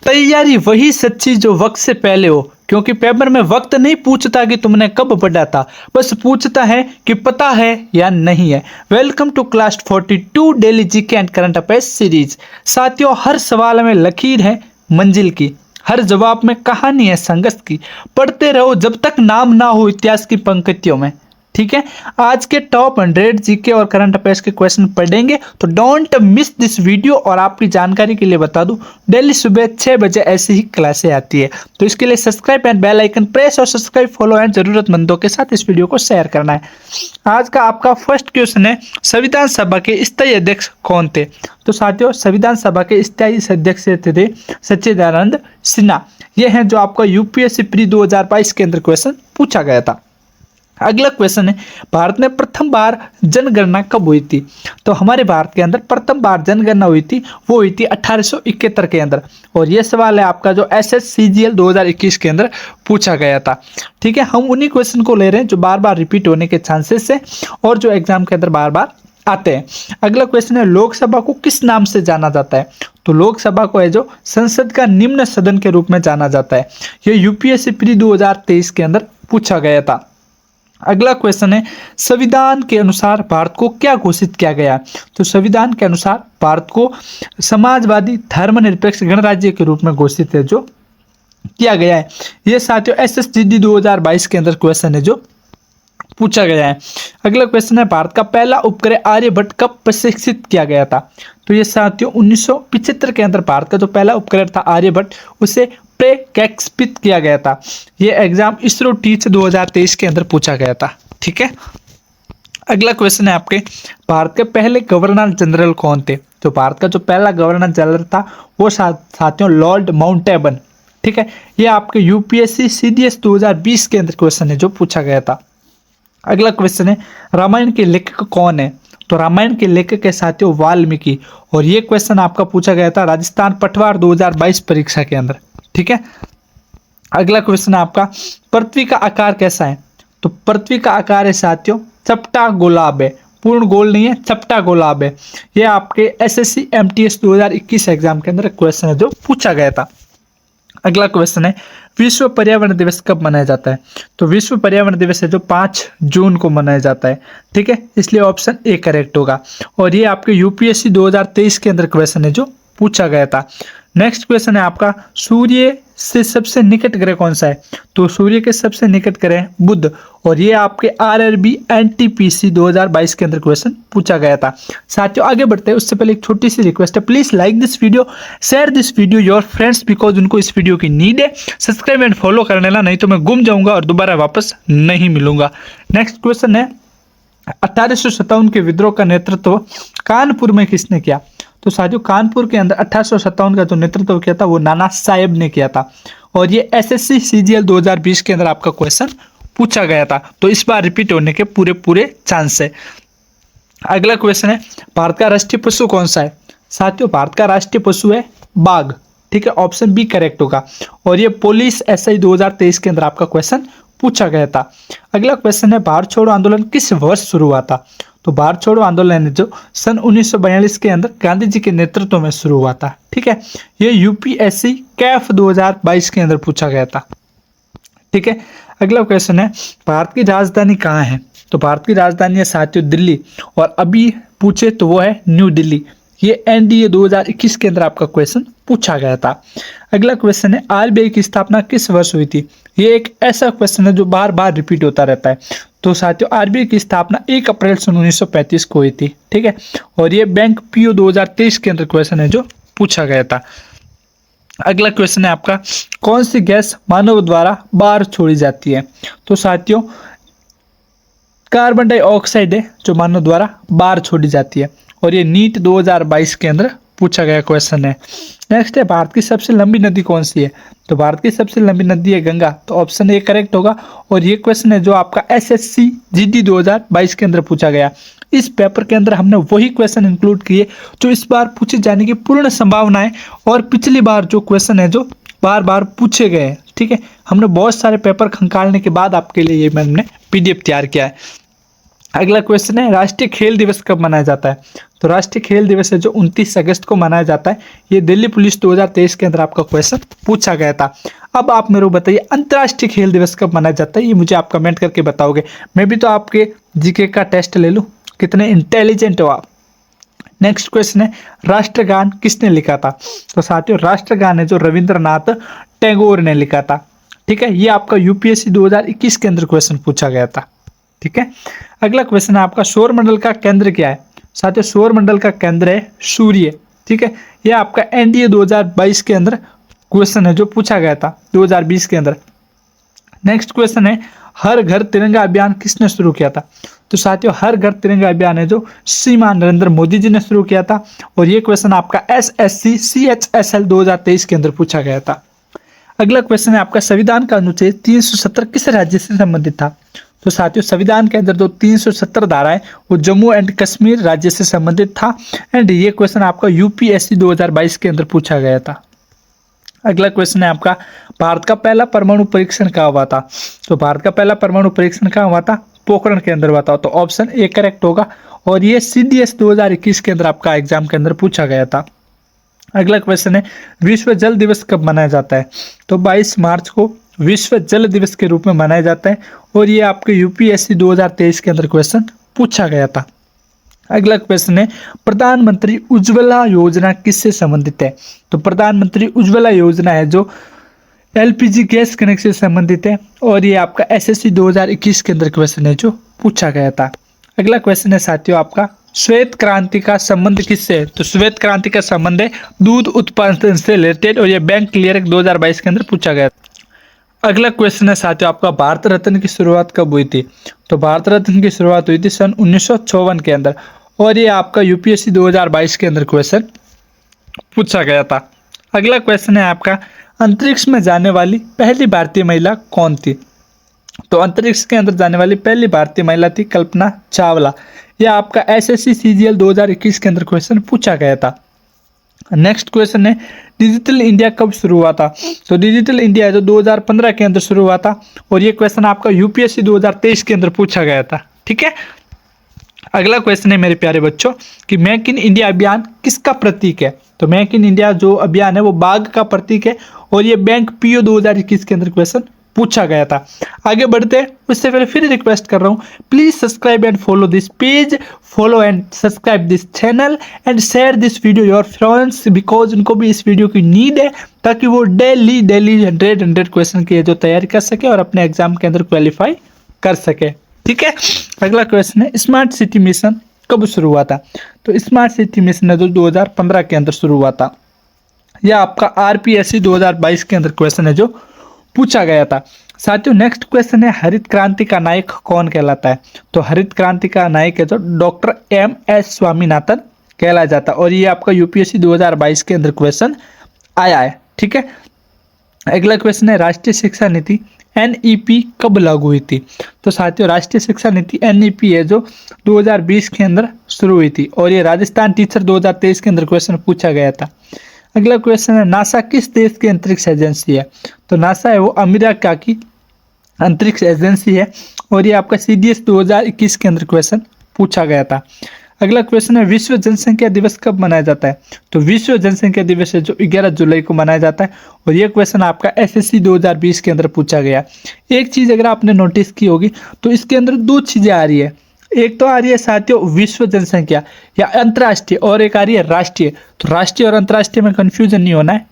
तैयारी वही सच्ची जो वक्त से पहले हो, क्योंकि पेपर में वक्त नहीं पूछता कि तुमने कब पढ़ा था, बस पूछता है कि पता है या नहीं है। Welcome to class 42 daily GK and current affairs series. साथियों, हर सवाल में लकीर है मंजिल की, हर जवाब में कहानी है संघर्ष की। पढ़ते रहो जब तक नाम ना हो इतिहास की पंक्तियों में। ठीक है, आज के टॉप 100 जीके और करंट अफेयर्स के क्वेश्चन पढ़ेंगे, तो डोंट मिस दिस वीडियो। और आपकी जानकारी के लिए बता दूं, डेली सुबह 6 बजे ऐसी ही क्लासें आती है, तो इसके लिए subscribe and bell icon press और सब्सक्राइब फॉलो एंड जरूरतमंदों के साथ इस वीडियो को शेयर करना है। आज का आपका फर्स्ट क्वेश्चन है, संविधान सभा के स्थायी अध्यक्ष कौन थे? तो साथियों, संविधान सभा के स्थायी अध्यक्ष थे सच्चिदानंद सिन्हा। ये हैं जो आपका यूपीएससी प्री 2022 के अंदर क्वेश्चन पूछा गया था। अगला क्वेश्चन है, भारत में प्रथम बार जनगणना कब हुई थी? तो हमारे भारत के अंदर प्रथम बार जनगणना हुई थी, वो हुई थी 1871 के अंदर। और ये सवाल है आपका जो SSCGL 2021 के अंदर पूछा गया था। ठीक है, हम उन्हीं क्वेश्चन को ले रहे हैं जो बार बार रिपीट होने के चांसेस है और जो एग्जाम के अंदर बार बार आते हैं। अगला क्वेश्चन है, लोकसभा को किस नाम से जाना जाता है? तो लोकसभा को है जो संसद का निम्न सदन के रूप में जाना जाता है। ये यूपीएससी प्री 2023 के अंदर पूछा गया था। अगला क्वेश्चन है, संविधान के अनुसार भारत को क्या घोषित किया गया? तो संविधान के अनुसार भारत को समाजवादी धर्मनिरपेक्ष गणराज्य के रूप में घोषित है जो किया गया है। ये साथियों SSGD 2022 के अंदर क्वेश्चन है जो पूछा गया है। अगला क्वेश्चन है, भारत का पहला उपग्रह आर्यभट्ट कब प्रशिक्षित किया गया था? तो ये साथियों 1975 के अंदर भारत का जो पहला उपग्रह था आर्यभट्ट, उसे प्रक्षेपित किया गया था। ये एग्जाम इसरो टीच 2023 के अंदर पूछा गया था। ठीक है, अगला क्वेश्चन है आपके, भारत के पहले गवर्नर जनरल कौन थे? तो भारत का जो पहला गवर्नर जनरल था वो साथियों लॉर्ड माउंटेबन। ठीक है, ये आपके यूपीएससी CDS 2020 के अंदर क्वेश्चन है जो पूछा गया था। अगला क्वेश्चन है, रामायण के लेखक कौन है? तो रामायण के लेखक है साथियों वाल्मीकि। और ये क्वेश्चन आपका पूछा गया था राजस्थान पटवार 2022 परीक्षा के अंदर। ठीक है, अगला क्वेश्चन है आपका, पृथ्वी का आकार कैसा है? तो पृथ्वी का आकार है साथियों चपटा गोलाब है, पूर्ण गोल नहीं है, चपटा गोलाब है। ये आपके SSC MTS 2021 एग्जाम के अंदर क्वेश्चन है जो पूछा गया था। अगला क्वेश्चन है, विश्व पर्यावरण दिवस कब मनाया जाता है? तो विश्व पर्यावरण दिवस है जो 5 जून को मनाया जाता है। ठीक है, इसलिए ऑप्शन ए करेक्ट होगा। और ये आपके यूपीएससी 2023 के अंदर क्वेश्चन है जो पूछा गया था। नेक्स्ट क्वेश्चन है आपका, सूर्य से सबसे निकट ग्रह कौन सा है? तो सूर्य के सबसे निकट ग्रह बुध। और ये आपके RRB NTPC 2022 के अंदर क्वेश्चन पूछा गया था। साथियों, आगे बढ़ते हैं उससे पहले एक छोटी सी रिक्वेस्ट है, please like this video, share this video your friends, because उनको इस वीडियो की नीड है। सब्सक्राइब एंड फॉलो करने ला, नहीं तो मैं गुम जाऊंगा और दोबारा वापस नहीं मिलूंगा। नेक्स्ट क्वेश्चन है, 1857 के विद्रोह का नेतृत्व कानपुर में किसने किया? तो साथियों, कानपुर के अंदर 1857 का जो नेतृत्व किया था वो नाना साहेब ने किया था। और ये SSC CGL 2020 के अंदर आपका क्वेश्चन पूछा गया था, तो इस बार रिपीट होने के पूरे चांस है। अगला क्वेश्चन है, भारत का राष्ट्रीय पशु कौन सा है? साथियों, भारत का राष्ट्रीय पशु है बाघ। ठीक है, ऑप्शन बी करेक्ट होगा। और ये पुलिस SI 2023 के अंदर आपका क्वेश्चन पूछा गया था। अगला क्वेश्चन है, भारत छोड़ो आंदोलन किस वर्ष शुरू हुआ था? तो भारत छोड़ो आंदोलन जो सन 1942 के अंदर गांधी जी के नेतृत्व में शुरू हुआ था। ठीक है, ये यूपीएससी कैफ 2022 के अंदर पूछा गया था। ठीक है, अगला क्वेश्चन है, भारत की राजधानी कहाँ है? तो भारत की राजधानी है साथियों दिल्ली। और अभी पूछे तो वो है न्यू दिल्ली। ये NDA 2021 के अंदर आपका क्वेश्चन पूछा गया था। अगला क्वेश्चन है, RBI की स्थापना किस वर्ष हुई थी? ये एक ऐसा क्वेश्चन है जो बार बार रिपीट होता रहता है। तो साथियों, RBI की स्थापना 1 अप्रैल 1935 को हुई थी। ठीक है, और ये बैंक PO 2023 के अंदर क्वेश्चन है जो पूछा गया था। अगला क्वेश्चन है आपका, कौन सी गैस मानव द्वारा बाहर छोड़ी जाती है? तो साथियों, कार्बन डाइऑक्साइड है जो मानव द्वारा बाहर छोड़ी जाती है। और ये नीट 2022 के अंदर पूछा गया क्वेश्चन है। नेक्स्ट है, भारत की सबसे लंबी नदी कौन सी है? तो भारत की सबसे लंबी नदी है गंगा, तो ऑप्शन ए करेक्ट होगा। और ये क्वेश्चन है जो आपका SSC GD 2022 के अंदर पूछा गया। इस पेपर के अंदर हमने वही क्वेश्चन इंक्लूड किए जो इस बार पूछे जाने की पूर्ण संभावना है, और पिछली बार जो क्वेश्चन है जो बार बार पूछे गए हैं। ठीक है, हमने बहुत सारे पेपर खंगालने के बाद आपके लिए ये मैंने PDF तैयार किया है। अगला क्वेश्चन है राष्ट्रीय खेल दिवस कब मनाया जाता है? तो राष्ट्रीय खेल दिवस है जो 29 अगस्त को मनाया जाता है। ये दिल्ली पुलिस 2023 के अंदर आपका क्वेश्चन पूछा गया था। अब आप मेरे को बताइए अंतर्राष्ट्रीय खेल दिवस कब मनाया जाता है, ये मुझे आप कमेंट करके बताओगे। मैं भी तो आपके जीके का टेस्ट ले लूँ, कितने इंटेलिजेंट हो आप। नेक्स्ट क्वेश्चन है राष्ट्रगान किसने लिखा था? तो साथियों राष्ट्रगान है जो रविंद्रनाथ टैगोर ने लिखा था। ठीक है, ये आपका यूपीएससी 2021 के अंदर क्वेश्चन पूछा गया था। ठीक है, अगला क्वेश्चन है आपका सौरमंडल का केंद्र क्या है? साथियों सौरमंडल का केंद्र है सूर्य। ठीक है, ये आपका एनडीए 2022 के अंदर क्वेश्चन है जो पूछा गया था 2020 के अंदर। नेक्स्ट क्वेश्चन है हर घर तिरंगा अभियान किसने शुरू किया था? तो साथियों हर घर तिरंगा अभियान है जो श्रीमान नरेंद्र मोदी जी ने शुरू किया था। और ये क्वेश्चन आपका एसएससी CHSL 2023 के अंदर पूछा गया था। अगला क्वेश्चन है आपका संविधान का अनुच्छेद 370 किस राज्य से संबंधित था? तो साथियों संविधान के अंदर जो 370 धाराएं वो जम्मू एंड कश्मीर राज्य से संबंधित था। एंड ये क्वेश्चन आपका यूपीएससी 2022 के अंदर पूछा गया था। अगला क्वेश्चन है आपका भारत का पहला परमाणु परीक्षण कहाँ हुआ था? तो भारत का पहला परमाणु परीक्षण कहाँ हुआ था? पोखरण के अंदर हुआ था। तो ऑप्शन ए करेक्ट होगा। और ये CDS 2021 के अंदर आपका एग्जाम के अंदर पूछा गया था। अगला क्वेश्चन है विश्व जल दिवस कब मनाया जाता है? तो 22 मार्च को विश्व जल दिवस के रूप में मनाया जाता है। और ये आपके यूपीएससी 2023 के अंदर क्वेश्चन पूछा गया था। अगला क्वेश्चन है प्रधानमंत्री उज्ज्वला योजना किससे संबंधित है? तो प्रधानमंत्री उज्ज्वला योजना है जो एलपीजी गैस कनेक्शन से संबंधित है। और ये आपका एसएससी 2021 के अंदर क्वेश्चन है जो पूछा गया था। अगला क्वेश्चन है साथियों आपका श्वेत क्रांति का संबंध किससे है? तो श्वेत क्रांति का संबंध है दूध उत्पादन से रिलेटेड। और ये बैंक क्लियर 2022 के अंदर पूछा गया। अगला क्वेश्चन है साथियों आपका भारत रत्न की शुरुआत कब हुई थी? तो भारत रत्न की शुरुआत हुई थी सन 1954 के अंदर। और ये आपका यूपीएससी 2022 के अंदर क्वेश्चन पूछा गया था। अगला क्वेश्चन है आपका अंतरिक्ष में जाने वाली पहली भारतीय महिला कौन थी? तो अंतरिक्ष के अंदर जाने वाली पहली भारतीय महिला थी कल्पना चावला। यह आपका एसएससी CGL 2021 के अंदर क्वेश्चन पूछा गया था। नेक्स्ट क्वेश्चन है डिजिटल इंडिया कब शुरू हुआ था? तो डिजिटल इंडिया जो 2015 के अंदर शुरू हुआ था। और ये क्वेश्चन आपका यूपीएससी 2023 के अंदर पूछा गया था। ठीक है, अगला क्वेश्चन है मेरे प्यारे बच्चों कि मेक इन इंडिया अभियान किसका प्रतीक है? तो मेक इन इंडिया जो अभियान है वो बाघ का प्रतीक है। और ये बैंक PO 2021 के अंदर क्वेश्चन पूछा गया था। आगे बढ़ते हैं उससे पहले फिर रिक्वेस्ट कर रहा हूँ please subscribe and follow this page, follow and subscribe this channel and share this video your friends because उनको भी इस वीडियो की नीड है ताकि वो डेली 100 क्वेश्चन की जो तैयारी कर सके और अपने एग्जाम के अंदर क्वालिफाई कर सके। ठीक है, अगला क्वेश्चन है स्मार्ट सिटी मिशन कब शुरू हुआ था? तो स्मार्ट सिटी मिशन है जो 2015 के अंदर शुरू हुआ था। यह आपका RPSC 2022 के अंदर क्वेश्चन है जो पूछा गया था। साथियों नेक्स्ट क्वेश्चन है हरित क्रांति का नायक कौन कहलाता है? तो हरित क्रांति का नायक है जो डॉक्टर MS स्वामीनाथन कहला जाता है। और ये आपका यूपीएससी 2022 के अंदर क्वेश्चन आया है। ठीक है, अगला क्वेश्चन है राष्ट्रीय शिक्षा नीति NEP कब लागू हुई थी? तो साथियों राष्ट्रीय शिक्षा नीति NEP है जो 2020 के अंदर शुरू हुई थी। और ये राजस्थान टीचर 2023 के अंदर क्वेश्चन पूछा गया था। अगला क्वेश्चन है नासा किस देश की अंतरिक्ष एजेंसी है? तो नासा है वो अमेरिका की अंतरिक्ष एजेंसी है। और ये आपका CDS 2021 के अंदर क्वेश्चन पूछा गया था। अगला क्वेश्चन है विश्व जनसंख्या दिवस कब मनाया जाता है? तो विश्व जनसंख्या दिवस है जो 11 जुलाई को मनाया जाता है। और ये क्वेश्चन आपका SSC 2020 के अंदर पूछा गया। एक चीज अगर आपने नोटिस की होगी तो इसके अंदर दो चीजें आ रही है। एक तो आ रही है साथियों विश्व जनसंख्या या अंतर्राष्ट्रीय, और एक आ रही है राष्ट्रीय। तो राष्ट्रीय और अंतर्राष्ट्रीय में कंफ्यूजन नहीं होना है।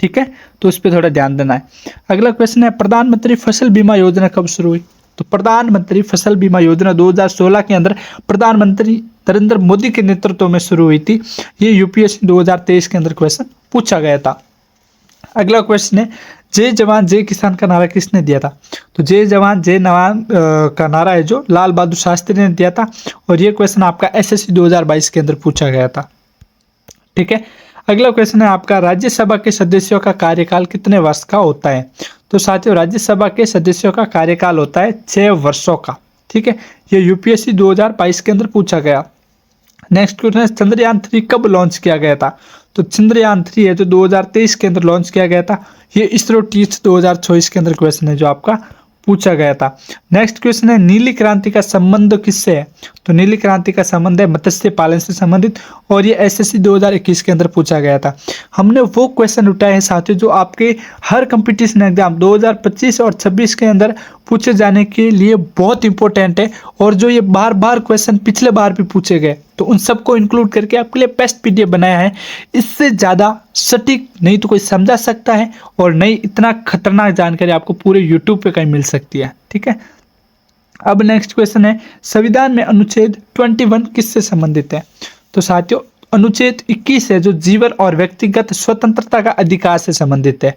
ठीक है, तो उस पर थोड़ा ध्यान देना है। अगला क्वेश्चन है प्रधानमंत्री फसल बीमा योजना कब शुरू हुई? तो प्रधानमंत्री फसल बीमा योजना 2016 के अंदर प्रधानमंत्री नरेंद्र मोदी के नेतृत्व में शुरू हुई थी। ये यूपीएससी 2023 के अंदर क्वेश्चन पूछा गया था। अगला क्वेश्चन है जय जवान जय किसान का नारा किसने दिया था? तो जय जवान जय नवान का नारा है जो लाल बहादुर शास्त्री ने दिया था। और ये क्वेश्चन आपका SSC 2022 के अंदर पूछा गया था। ठीक है, अगला क्वेश्चन है आपका राज्यसभा के सदस्यों का कार्यकाल कितने वर्ष का होता है? तो साथियों राज्यसभा के सदस्यों का कार्यकाल होता है 6 वर्षों का। ठीक है, ये यूपीएससी 2022 के अंदर पूछा गया। नेक्स्ट क्वेश्चन है चंद्रयान 3 कब लॉन्च किया गया था? तो चंद्रयान 3 है जो 2023 के अंदर लॉन्च किया गया था। ये इसरो टीच 2024 के अंदर क्वेश्चन है जो आपका पूछा गया था। नेक्स्ट क्वेश्चन है नीली क्रांति का संबंध किससे है? तो नीली क्रांति का संबंध है मत्स्य पालन से संबंधित, और ये एसएससी 2021 के अंदर पूछा गया था। हमने वो क्वेश्चन उठाए हैं साथियों जो आपके हर कंपटीशन एग्जाम 2025 और 26 के अंदर पूछे जाने के लिए बहुत इंपॉर्टेंट है, और जो ये बार बार क्वेश्चन पिछले बार भी पूछे गए, तो उन सबको इंक्लूड करके आपके लिए बेस्ट पीडीएफ बनाया है। इससे ज़्यादा सटीक नहीं तो कोई समझा सकता है, और नहीं इतना खतरनाक जानकारी आपको पूरे यूट्यूब पे कहीं मिल सकती है। ठीक है, अब नेक्स्ट क्वेश्चन है संविधान में अनुच्छेद 21 किससे संबंधित है? तो साथियों अनुच्छेद 21 है जो जीवन और व्यक्तिगत स्वतंत्रता का अधिकार से संबंधित है।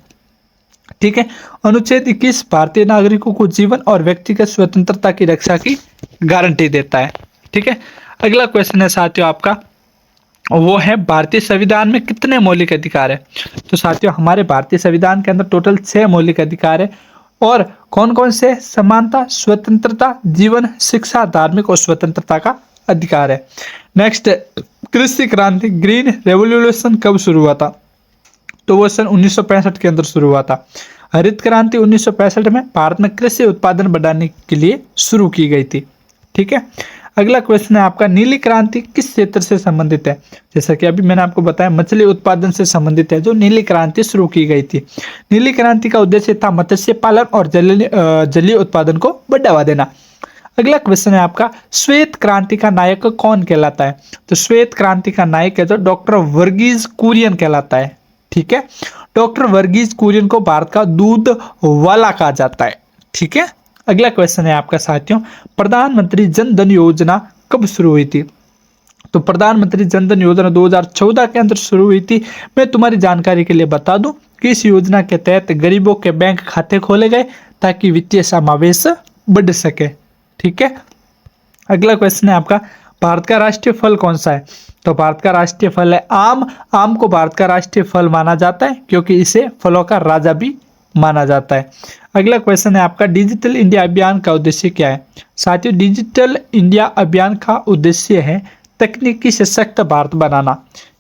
ठीक है, अनुच्छेद 21 भारतीय नागरिकों को जीवन और व्यक्तिगत स्वतंत्रता की रक्षा की गारंटी देता है। ठीक है, अगला क्वेश्चन है साथियों आपका, वो है भारतीय संविधान में कितने मौलिक अधिकार है? तो साथियों हमारे भारतीय संविधान के अंदर टोटल 6 मौलिक अधिकार है, और कौन कौन से? समानता, स्वतंत्रता, जीवन, शिक्षा, धार्मिक और स्वतंत्रता का अधिकार है। नेक्स्ट, कृषि क्रांति ग्रीन रेवोल्यूशन कब शुरू हुआ था? तो वो सन 1965 के अंदर शुरू हुआ था। हरित क्रांति 1965 में भारत में कृषि उत्पादन बढ़ाने के लिए शुरू की गई थी। ठीक है, अगला क्वेश्चन है आपका, नीली क्रांति किस क्षेत्र से संबंधित है? जैसा कि अभी मैंने आपको बताया मछली उत्पादन से संबंधित है जो नीली क्रांति शुरू की गई थी। नीली क्रांति का उद्देश्य था मत्स्य पालन और जलीय उत्पादन को बढ़ावा देना। अगला क्वेश्चन है आपका, श्वेत क्रांति का नायक कौन कहलाता है? तो श्वेत क्रांति का नायक है जो डॉक्टर वर्गीज कुरियन कहलाता है। ठीक है, डॉक्टर वर्गीज कुरियन को भारत का दूध वाला कहा जाता है। ठीक है, अगला क्वेश्चन है आपका साथियों, प्रधानमंत्री जन धन योजना कब शुरू हुई थी? तो प्रधानमंत्री जन धन योजना 2014 के अंदर शुरू हुई थी। मैं तुम्हारी जानकारी के लिए बता दूं कि इस योजना के तहत गरीबों के बैंक खाते खोले गए ताकि वित्तीय समावेश बढ़ सके। ठीक है, अगला क्वेश्चन है आपका, भारत का राष्ट्रीय फल कौन सा है? तो भारत का राष्ट्रीय फल है आम। आम को भारत का राष्ट्रीय फल माना जाता है क्योंकि इसे फलों का राजा भी माना जाता है। अगला क्वेश्चन है आपका, डिजिटल इंडिया अभियान का उद्देश्य क्या है? साथियों डिजिटल इंडिया अभियान का उद्देश्य है तकनीकी सशक्त भारत बनाना।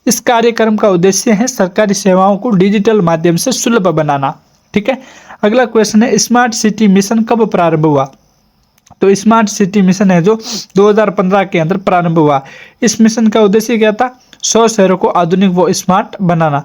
इस कार्यक्रम का उद्देश्य है सरकारी सेवाओं को डिजिटल माध्यम से सुलभ बनाना। ठीक है, अगला क्वेश्चन है, स्मार्ट सिटी मिशन कब प्रारंभ हुआ? तो स्मार्ट सिटी मिशन है जो 2015 के अंदर प्रारंभ हुआ। इस मिशन का उद्देश्य क्या था? 100 शहरों को आधुनिक व स्मार्ट बनाना।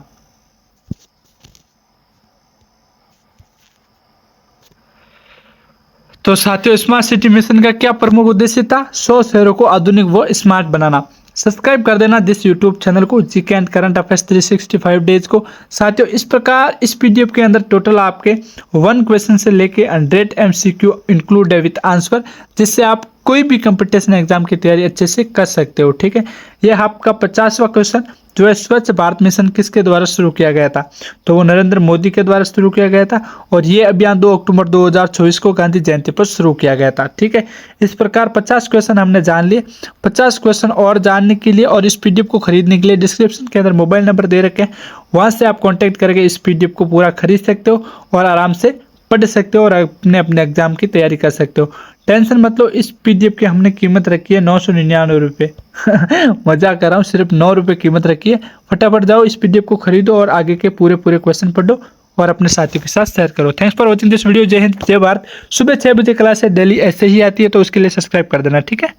तो साथियों स्मार्ट सिटी मिशन का क्या प्रमुख उद्देश्य था? 100 शहरों को आधुनिक व स्मार्ट बनाना। सब्सक्राइब कर देना दिस यूट्यूब चैनल को, GK and current affairs 365 days को। साथियों इस प्रकार इस पीडीएफ के अंदर टोटल आपके 1 क्वेश्चन से लेके 100 एमसीक्यू इंक्लूड है विद आंसर, जिससे आप कोई भी कंपटीशन एग्जाम की तैयारी अच्छे से कर सकते हो। ठीक है, यह आपका 50वां क्वेश्चन जो है, स्वच्छ भारत मिशन किसके द्वारा शुरू किया गया था? तो वो नरेंद्र मोदी के द्वारा शुरू किया गया था, और ये अभियान 2 अक्टूबर 2024 को गांधी जयंती पर शुरू किया गया था। ठीक है, इस प्रकार 50 क्वेश्चन हमने जान लिए। 50 क्वेश्चन और जानने के लिए और इस पीडीएफ को खरीदने के लिए डिस्क्रिप्शन के अंदर मोबाइल नंबर दे रखे हैं, वहां से आप कॉन्टैक्ट करके इस पीडीएफ को पूरा खरीद सकते हो और आराम से पढ़ सकते हो और अपने अपने एग्जाम की तैयारी कर सकते हो। टेंशन मत लो, इस पीडीएफ की हमने कीमत रखी है 999 रुपये। मजाक कर रहा हूँ, सिर्फ 9 रुपये कीमत रखी है। फटाफट जाओ इस पीडीएफ को खरीदो और आगे के पूरे क्वेश्चन पढ़ो और अपने साथियों के साथ शेयर करो। Thanks for watching this video. जय हिंद, जय भारत। सुबह 6 बजे क्लास है, डेली ऐसे ही आती है, तो उसके लिए सब्सक्राइब कर देना। ठीक है।